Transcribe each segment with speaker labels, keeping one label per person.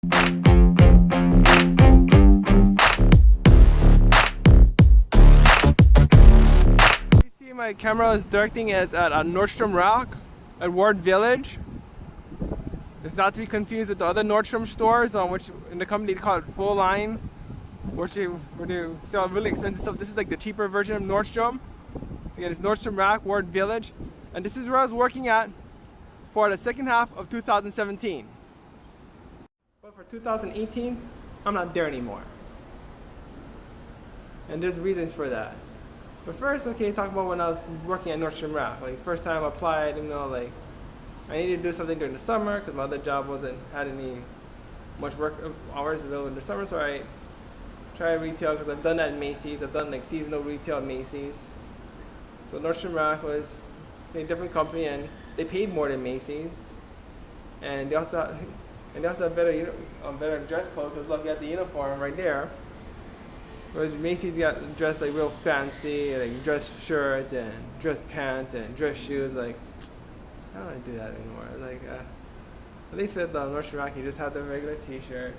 Speaker 1: You see my camera is directing is at Nordstrom Rack at Ward Village. It's not to be confused with the other Nordstrom stores, which in the company they call it Full Line, where they sell really expensive stuff. This is like the cheaper version of Nordstrom. So again, it's Nordstrom Rack, Ward Village, and this is where I was working at for the second half of 2017. But for 2018, I'm not there anymore. And there's reasons for that. But first, okay, talk about when I was working at Nordstrom Rack. Like the first time I applied, like I needed to do something during the summer because my other job had any much work hours available in the summer. So I tried retail because I've done that at Macys. I've done like seasonal retail at Macys. So Nordstrom Rack was a different company and they paid more than Macys. And they also have better dress code because look, you have the uniform right there. Whereas Macys got dressed like real fancy, like dress shirts and dress pants and dress shoes. Like, I don't want to do that anymore. Like, at least with Nordstrom Rack, you just have the regular T-shirt.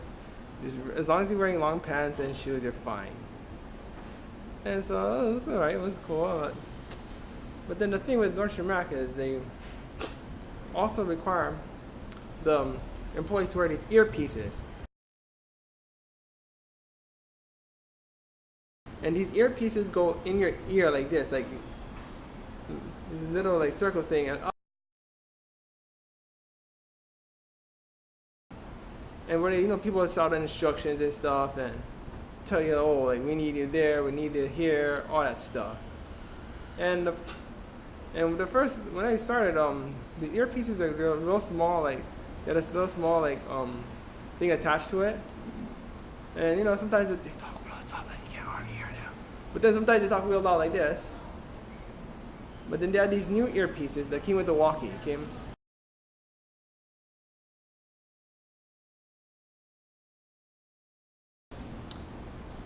Speaker 1: As long as you're wearing long pants and shoes, you're fine. And so it was alright. It was cool. But then the thing with Nordstrom Rack is they also require the employees to wear these earpieces. And these earpieces go in your ear like this, like this little like circle thing, and where they, people shout instructions and stuff and tell you, oh, like we need you there, we need you here, all that stuff. And when I started, the earpieces are real small, like they had this little small like thing attached to it, and sometimes they talk real soft, like you can't hardly hear them. But then sometimes they talk real loud like this. But then they had these new earpieces that came with the walkie.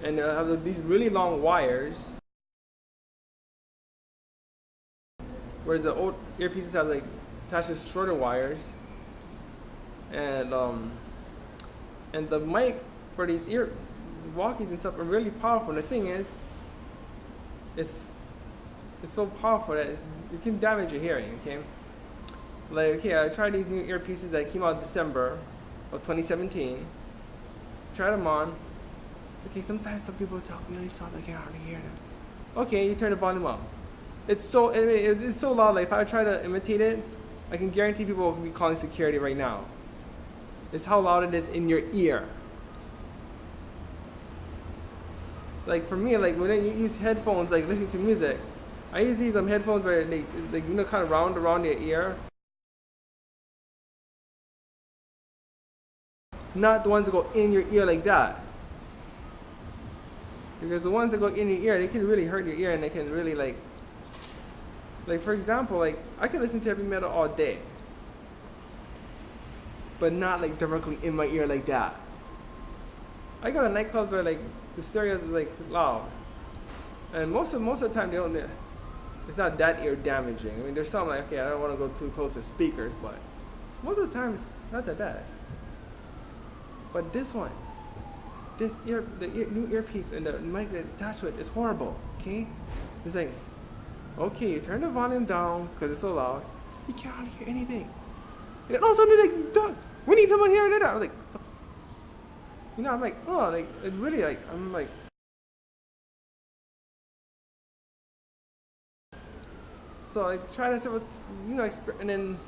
Speaker 1: And have these really long wires. Whereas the old earpieces have like attached with shorter wires. And the mic for these walkies and stuff are really powerful. And the thing is, it's so powerful that it can damage your hearing, okay? Like, okay, I tried these new earpieces that came out December of 2017. Tried them on. Okay, sometimes some people talk really soft, I can't hardly hear them. Okay, you turn the volume up. It's so loud, like if I try to imitate it, I can guarantee people will be calling security right now. It's how loud it is in your ear. Like for me, like when I use headphones, like listening to music, I use these headphones where they kind of round around your ear. Not the ones that go in your ear like that. Because the ones that go in your ear, they can really hurt your ear and they can really like for example, like I can listen to heavy metal all day. But not like directly in my ear like that. I go to nightclubs where like the stereos is like loud. And most of the time it's not that ear damaging. I mean there's some like, okay, I don't want to go too close to speakers, but most of the time it's not that bad. But this one, new earpiece and the mic that's attached to it is horrible, okay? It's like, okay, you turn the volume down because it's so loud, you can't hardly hear anything. And then all of a sudden they're like, we need someone here and there. I was like, I'm like, oh, like, it really, like, I'm like, so I try to several, and then,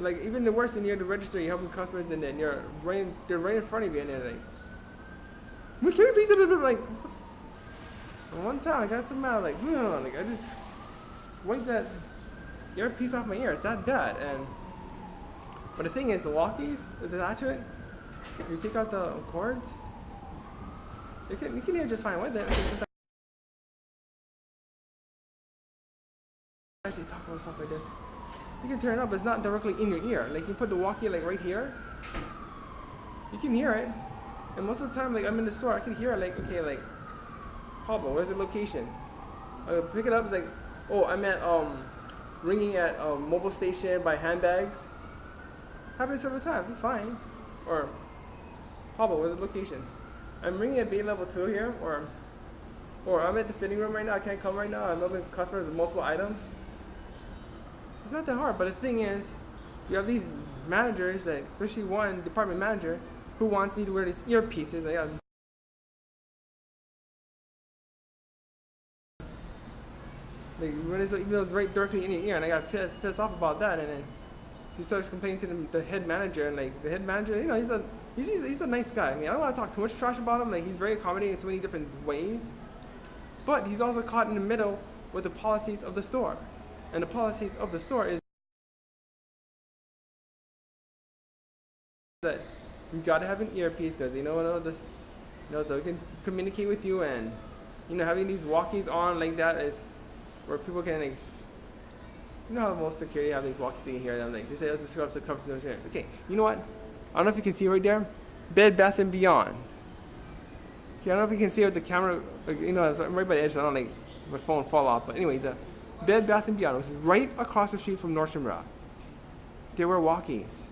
Speaker 1: like, even the worst, when you're at the register, you're helping customers, and then they're right in front of you, and they're like, can you please do it? Like, and one time I got so mad, like, I just swiped that earpiece off my ear. It's that bad. But the thing is, the walkies is attached to it. If you take out the cords, you can hear just fine with it. Sometimes you talk about stuff like this. You can turn it up, but it's not directly in your ear. Like you put the walkie like right here, you can hear it. And most of the time, like I'm in the store, I can hear it. Like, okay, like Pablo, where's the location? I pick it up. It's like, oh, I'm at ringing at mobile station by handbags. Happens several times. It's fine. Or Pablo, where's the location? I'm ringing at bay level 2 here, or I'm at the fitting room right now. I can't come right now. I'm helping customers with multiple items. It's not that hard, but the thing is, you have these managers, that, especially one department manager, who wants me to wear these earpieces. Like when it's right directly in your ear, and I got pissed off about that, and then he starts complaining to the head manager, and like the head manager, you know, he's a nice guy. I mean, I don't want to talk too much trash about him. Like he's very accommodating in so many different ways, but he's also caught in the middle with the policies of the store, and the policies of the store is that you gotta have an earpiece because this, so we can communicate with you, and having these walkies on like that is where people can how most security have these walkies, you hear them they say, this disrupts the customer experience. Okay, you know what? I don't know if you can see right there, Bed Bath and Beyond. Okay, I don't know if you can see it with the camera, I'm right by the edge, so I don't my phone fall off. But anyways, Bed Bath and Beyond was right across the street from Nordstrom Rack. They were walkies.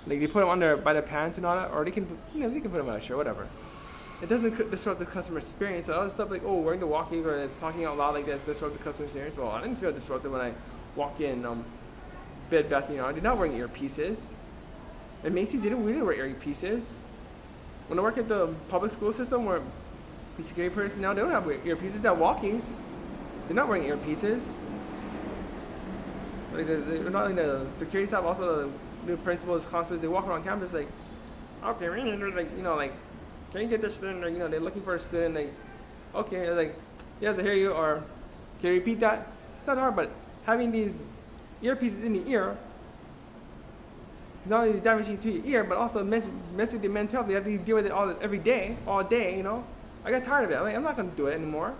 Speaker 1: Like they put them on by their pants and all that, or they can put them on a shirt, whatever. It doesn't disrupt the customer experience. So all this stuff like, wearing the walkies or it's talking out loud like this disrupt the customer experience. Well, I didn't feel disrupted when I walked in Bed Bath & Beyond. I did not wearing earpieces. And Macys we didn't wear earpieces. When I work at the public school system where the security personnel, they don't have earpieces. They're walkies. They're not wearing earpieces. Like not only the security staff, also the new principals, counselors, they walk around campus like, okay, can you get this student? Or, they're looking for a student. Like, okay, like, yes, I hear you. Or, can you repeat that? It's not hard, but having these earpieces in the ear, not only is damaging to your ear, but also mess with your mental health. You have to deal with it every day, all day. I got tired of it. I'm not gonna do it anymore.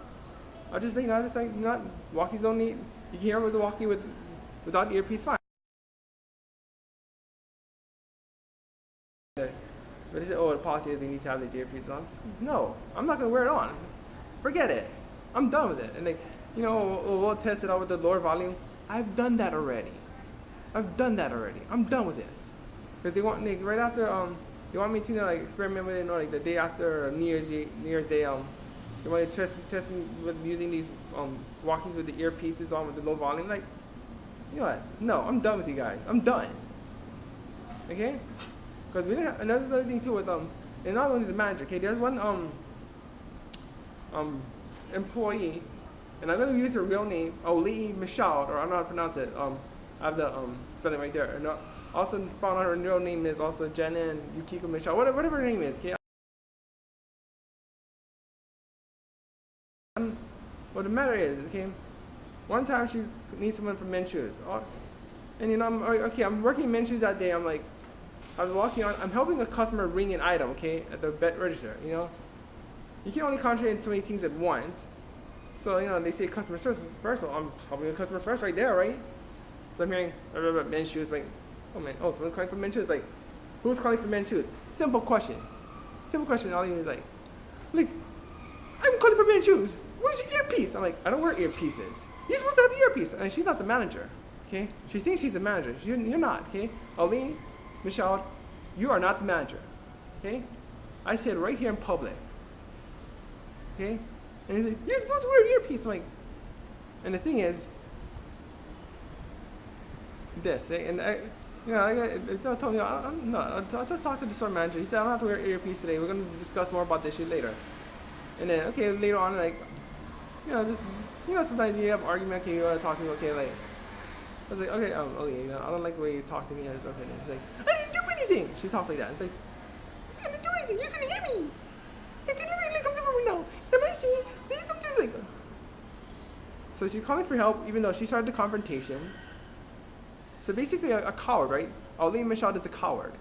Speaker 1: Walkies don't need. You can hear with the walkie without the earpiece, fine. But they say, the policy is we need to have these earpieces on. No, I'm not going to wear it on. Forget it. I'm done with it. And we'll test it out with the lower volume. I've done that already. I'm done with this. Because they want right after they want me to experiment with it. The day after New Year's Day. They want to test me with using these walkies with the earpieces on with the low volume. Like, you know what? No, I'm done with you guys. I'm done. Okay. Because we didn't have another thing too with and not only the manager. Okay, there's one employee, and I'm gonna use her real name, Oli Michaud, or I don't know how to pronounce it. I have the spelling right there. And also found out her real name is also Jenna Yukiko Michaud, whatever her name is. Okay. Well, the matter is, okay, one time she needs someone for men's shoes, and I'm working men's shoes that day. I was walking on, I'm helping a customer ring an item, okay, at the bet register, You can only concentrate on so many things at once. So, they say customer service first, so I'm helping a customer first right there, right? So I'm hearing men's shoes, like, someone's calling for men's shoes. Like, who's calling for men's shoes? Simple question. All he is like, I'm calling for men's shoes. Where's your earpiece? I'm like, I don't wear earpieces. You're supposed to have an earpiece. And she's not the manager, okay? She thinks she's the manager. You're not, okay? Ali, Michelle, you are not the manager, okay? I said right here in public, okay? And he's like, you're supposed to wear an earpiece. I'm like, and the thing is, this, and I told me, I'm not, I'll talk to the store manager. He said, I don't have to wear an earpiece today. We're going to discuss more about this shit later. And then, okay, later on, sometimes you have argument, okay, you want to talk to me, okay, I was like, okay, I don't like the way you talk to me. It's okay. It's like, I didn't do anything. She talks like that. It's like, I didn't do anything. You can hear me. If you literally come to me now, MIC, please come to me. So she's calling for help, even though she started the confrontation. So basically, a coward, right? Ali Michaud is a coward.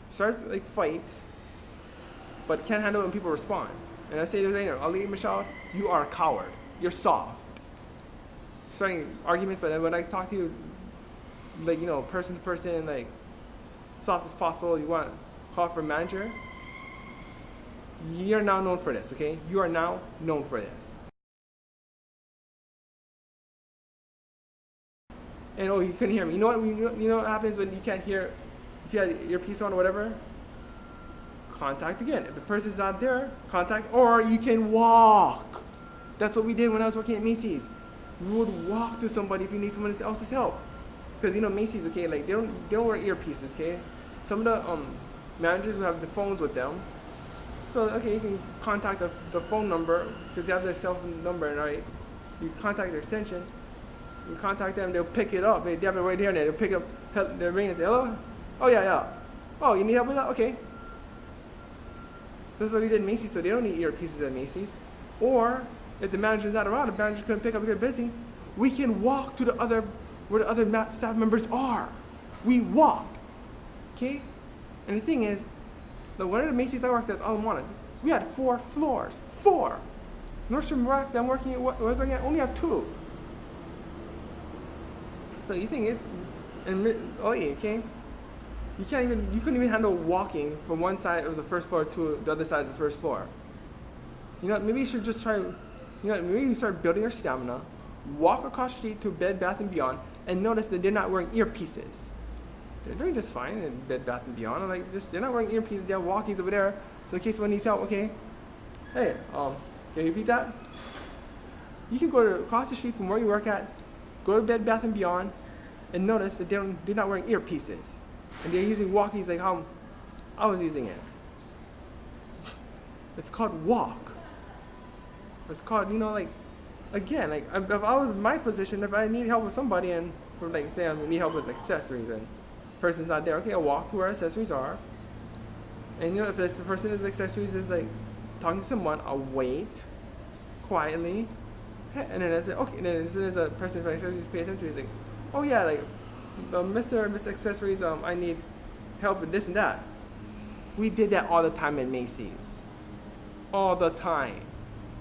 Speaker 1: Starts fights, but can't handle it when people respond. And I say to her, Ali Michaud, you are a coward. You're soft. Starting arguments, but when I talk to you, person to person, soft as possible, you want to call for a manager, you're now known for this, okay? You are now known for this. and oh, you couldn't hear me. You know what? You know what happens when you can't hear, if you have your earpiece on or whatever? Contact again. If the person's not there, contact, or you can walk. That's what we did when I was working at Macys. We would walk to somebody if you need someone else's help. Because you know Macys, okay, like they don't wear earpieces, okay. Some of the managers will have the phones with them. So okay, you can contact the phone number because they have their cell phone number, and right, you contact their extension. You contact them, they'll pick it up. They have it right here, and they'll pick up, they'll ring and say, hello? Oh yeah. Oh, you need help with that? Okay. So that's what we did at Macys, so they don't need earpieces at Macys. Or, if the manager's not around, the manager couldn't pick up and get busy, we can walk to where the other staff members are. We walked, okay? And the thing is, one of the Macys I worked at, all I wanted, we had 4 floors, 4. Nordstrom Rack that I'm working at only have 2. So you think it, okay? You couldn't even handle walking from one side of the first floor to the other side of the first floor. You know, maybe you should just try, maybe you start building your stamina, walk across the street to Bed Bath & Beyond, and notice that they're not wearing earpieces. They're doing just fine in Bed Bath & Beyond. I'm like, they're not wearing earpieces, they have walkies over there. So in case someone needs help, okay, hey, can you repeat that? You can go across the street from where you work at, go to Bed Bath & Beyond, and notice that they're not wearing earpieces. And they're using walkies like how I was using it. It's called walk. It's called, again, like if I was in my position, if I need help with somebody and say I need help with accessories and person's not there, okay, I'll walk to where accessories are. And if the person is accessories is like talking to someone, I'll wait quietly. And then I say, okay, and then as soon as a person for accessories pays attention, he's like, oh yeah, like Mr. or Miss Accessories, I need help with this and that. We did that all the time at Macys. All the time.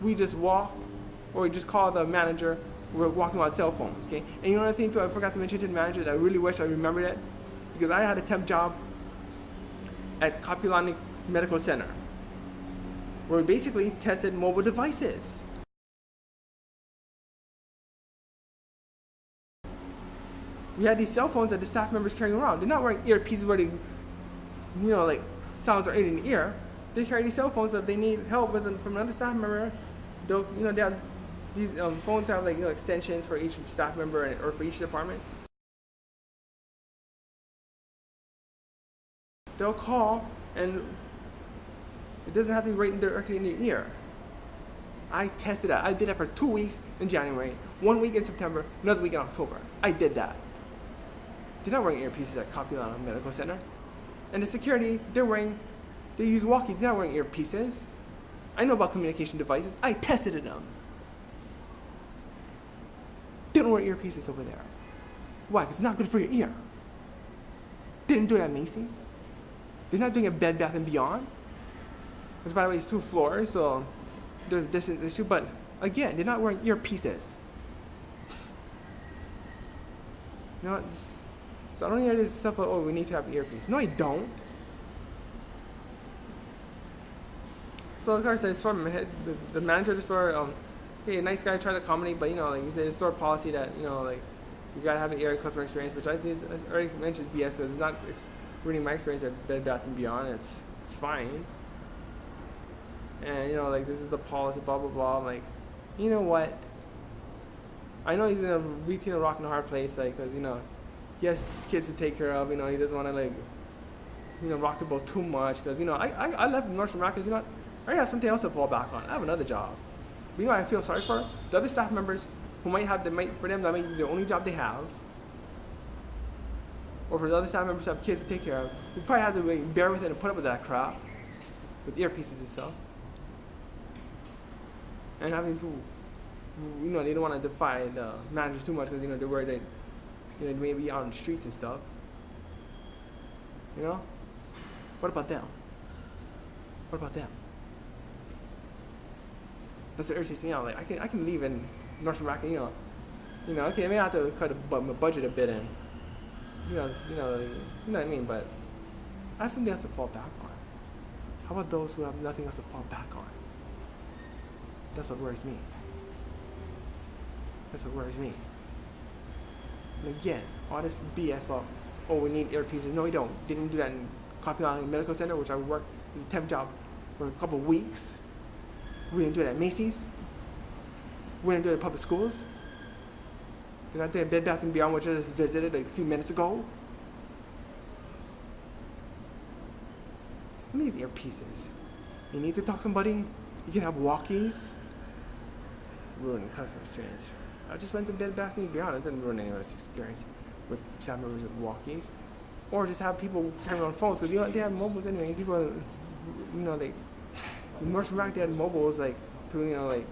Speaker 1: We just walk, or we just call the manager. We're walking on cell phones, okay? And you know another thing too, I forgot to mention to the manager that I really wish I remembered it, because I had a temp job at Kapilani Medical Center, where we basically tested mobile devices. We had these cell phones that the staff members carrying around. They're not wearing earpieces where they, sounds are in the ear. They carry these cell phones, so if they need help from another staff member, they have these phones have extensions for each staff member or for each department. They'll call, and it doesn't have to be right directly in your ear. I tested that. I did that for 2 weeks in January, 1 week in September, another week in October. I did that. They're not wearing earpieces at Kapilani Medical Center. And the security, they use walkies, they're not wearing earpieces. I know about communication devices. I tested them. They don't wear earpieces over there. Why? Because it's not good for your ear. They didn't do it at Macys. They're not doing it at Bed Bath & Beyond. Which, by the way, is 2 floors, so there's a distance issue. But again, they're not wearing earpieces. So I don't hear this stuff about, oh, we need to have earpiece. No, I don't. So of course, the manager of the store, hey, nice guy, tried to accommodate, but he said it's store policy that you gotta have an ear customer experience, which I think I already mentioned is BS because it's really my experience at Bed Bath & Beyond. It's fine. And this is the policy, blah blah blah. I'm like, you know what? I know he's in a rock and a hard place, because he has kids to take care of. He doesn't want to rock the boat too much because I left Nordstrom Rack because I already have something else to fall back on. I have another job. But I feel sorry for the other staff members who that might be the only job they have, or for the other staff members who have kids to take care of. We probably have to bear with it and put up with that crap, with earpieces and stuff, and having to, they don't want to defy the managers too much because they're worried that they may be out on the streets and stuff. What about them? What about them? That's the irritating thing. I can leave in Nordstrom Rack. Okay, I may have to cut my budget a bit in. You know what I mean. But I have something else to fall back on. How about those who have nothing else to fall back on? That's what worries me. And again, all this BS about, oh, we need earpieces. No, we don't. Didn't do that in Copyline Medical Center, which I worked as a temp job for a couple of weeks. We didn't do it at Macys. We didn't do it at public schools. They're not there at Bed Bath & Beyond, which I just visited like a few minutes ago. Who needs earpieces? You need to talk to somebody? You can have walkies. Ruin the customer experience. I just went to Bed Bath & Beyond. It didn't ruin anyone's experience with members with walkies. Or just have people carrying on phones, because you know they have mobiles anyways. People, you know, like Nordstrom Rack, they had mobiles like to, you know, like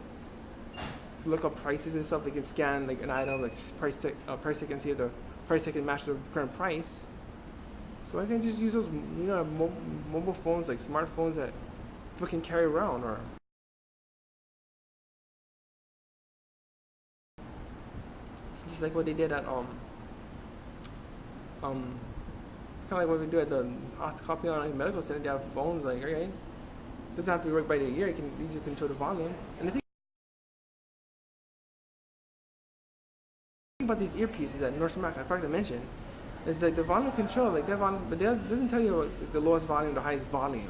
Speaker 1: to look up prices and stuff. They can scan like an item, like price tag and see if the price tag can match the current price. So I can just use those, you know, mobile phones, like smartphones that people can carry around, or just like what they did at it's kind of like what we do at the Copyline Medical Center. They have phones, like, right? Doesn't have to be right by the ear. You can easily control the volume. And the thing about these earpieces at Nordstrom Rack, I forgot to mention, is like the volume control, like their volume, but it doesn't tell you what's the lowest volume, the highest volume.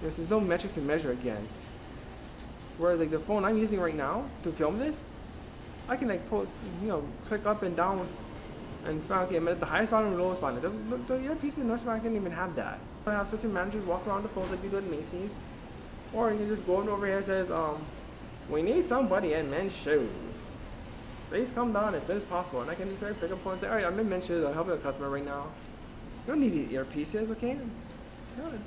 Speaker 1: There's no metric to measure against. Whereas like the phone I'm using right now to film this, I can like post, you know, click up and down and find, okay, I'm at the highest volume or lowest volume. The earpieces in Nordstrom Rack didn't even have that. I have certain managers walk around the phones like they do at Macys. Or you can just go over here and says, we need somebody in men's shoes. Please come down as soon as possible. And I can just pick up the phone and say, alright, I'm in men's shoes, I'm helping a customer right now. You don't need these earpieces, okay?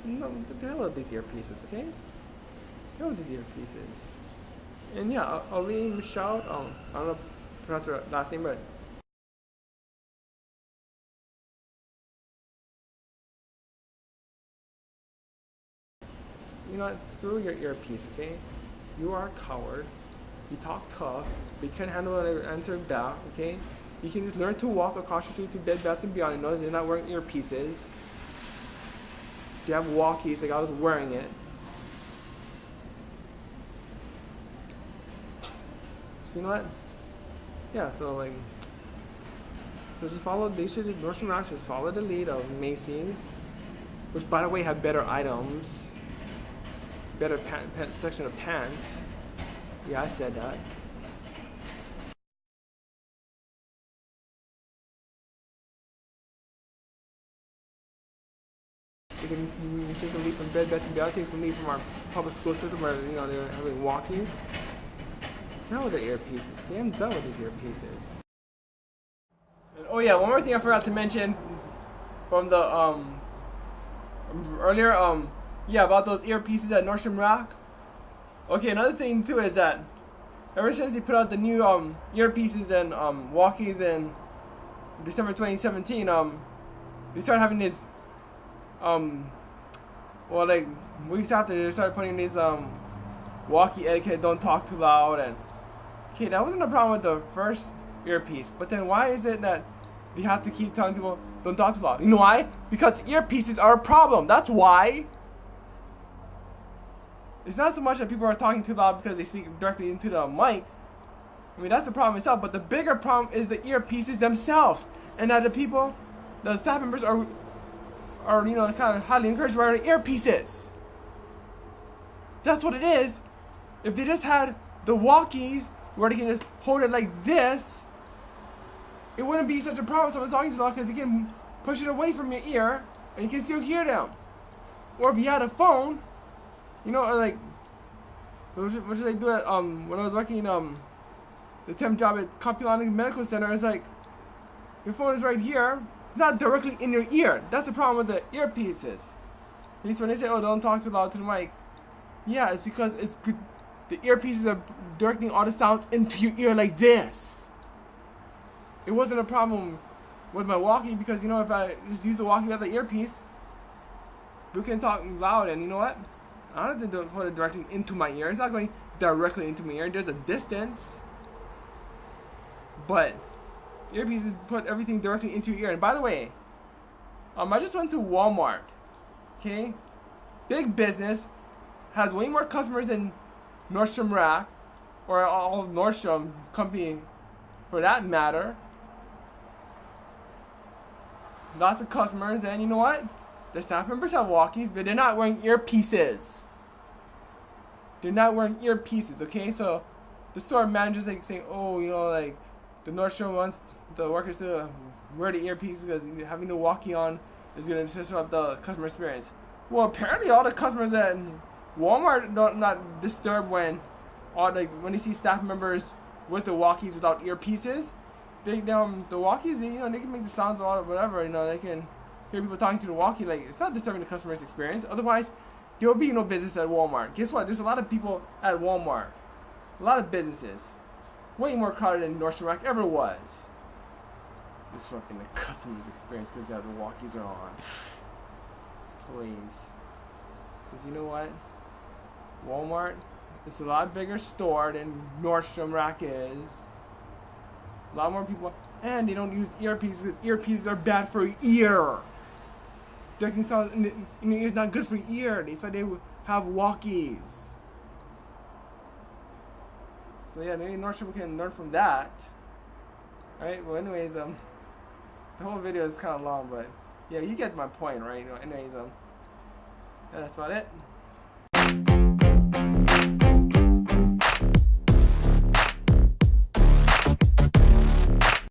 Speaker 1: No, the hell with these earpieces, okay? The hell with these earpieces. And yeah, Aline Michaud, I don't know how to pronounce her last name, but you know what, screw your earpiece, okay? You are a coward. You talk tough, but you can't handle an answer back, okay? You can just learn to walk across the street to Bed Bath & Beyond and notice they're not wearing earpieces. You have walkies like I was wearing it. So you know what? Yeah, so just follow, Nordstrom Rack should follow the lead of Macys, which by the way have better items, better section of pants. Yeah, I said that. They can take a lead from Bed Bath & Beyond, take a lead from our public school system where, you know, they're having walkies. Now with the earpieces. Okay, I'm done with these earpieces. And, oh yeah, one more thing I forgot to mention from the earlier yeah, about those earpieces at Nordstrom Rack. Okay, another thing too is that ever since they put out the new earpieces and walkies in December 2017, they started having this well, like weeks after they started putting these walkie etiquette, don't talk too loud, and okay, that wasn't a problem with the first earpiece, but then why is it that you have to keep telling people don't talk too loud? You know why? Because earpieces are a problem. That's why. It's not so much that people are talking too loud because they speak directly into the mic. I mean, that's the problem itself, but the bigger problem is the earpieces themselves, and that the people, the staff members are you know, kind of highly encouraged to wear earpieces. That's what it is. If they just had the walkies where they can just hold it like this, it wouldn't be such a problem if someone's talking too loud, because you can push it away from your ear and you can still hear them. Or if you had a phone, you know, like what should I do at when I was working the temp job at Copyline Medical Center, it's like your phone is right here. It's not directly in your ear. That's the problem with the earpieces. At least when they say, oh, don't talk too loud to the mic. Yeah, it's because it's good. The earpieces are directing all the sounds into your ear like this. It wasn't a problem with my walkie because, you know, if I just use the walkie without the earpiece, you can talk loud, and you know what? I don't have to put it directly into my ear. It's not going directly into my ear. There's a distance. But earpieces put everything directly into your ear. And by the way, I just went to Walmart. Okay? Big business. Has way more customers than Nordstrom Rack, or all of Nordstrom company for that matter. Lots of customers, and you know what? The staff members have walkies, but they're not wearing earpieces. They're not wearing earpieces, okay? So the store managers like saying, oh, you know, like the Nordstrom wants the workers to wear the earpieces because having the walkie on is going to disrupt the customer experience. Well, apparently all the customers at Walmart don't not disturbed when when they see staff members with the walkies without earpieces. The walkies, you know, they can make the sounds or whatever, you know, they can hear people talking to the walkie, like, it's not disturbing the customer's experience. Otherwise, there will be no business at Walmart. Guess what? There's a lot of people at Walmart. A lot of businesses. Way more crowded than Nordstrom Rack ever was. Disrupting the customer's experience because the walkies are on. Please. Because you know what? Walmart, it's a lot bigger store than Nordstrom Rack is. A lot more people, and they don't use earpieces because earpieces are bad for your ear. Projecting sound in your ear is not good for your ear. That's why they have walkies. So yeah, maybe Nordstrom can learn from that. Alright, well anyways, the whole video is kind of long, but yeah, you get my point, right? Anyways, yeah, that's about it.